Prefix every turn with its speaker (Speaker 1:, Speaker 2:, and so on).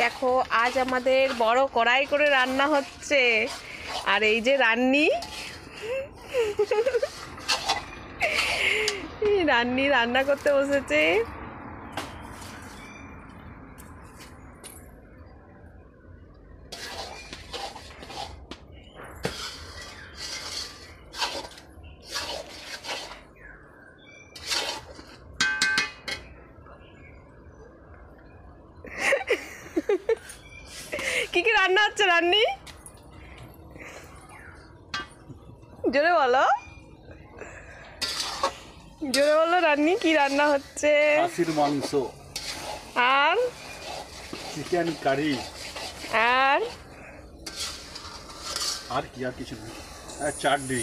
Speaker 1: দেখো আজ আমাদের বড় কড়াই করে রান্না হচ্ছে। আর এই যে রান্নি রান্নি রান্না করতে বসেছে। কি কি রান্না হচ্ছে রান্নি? জোরে বলো, জোরে বলো রান্নি, কি রান্না হচ্ছে?
Speaker 2: খাসির মাংস
Speaker 1: আর
Speaker 2: চিকেন কারি
Speaker 1: আর
Speaker 2: আর কি আর কিছু না, আর চাটনি।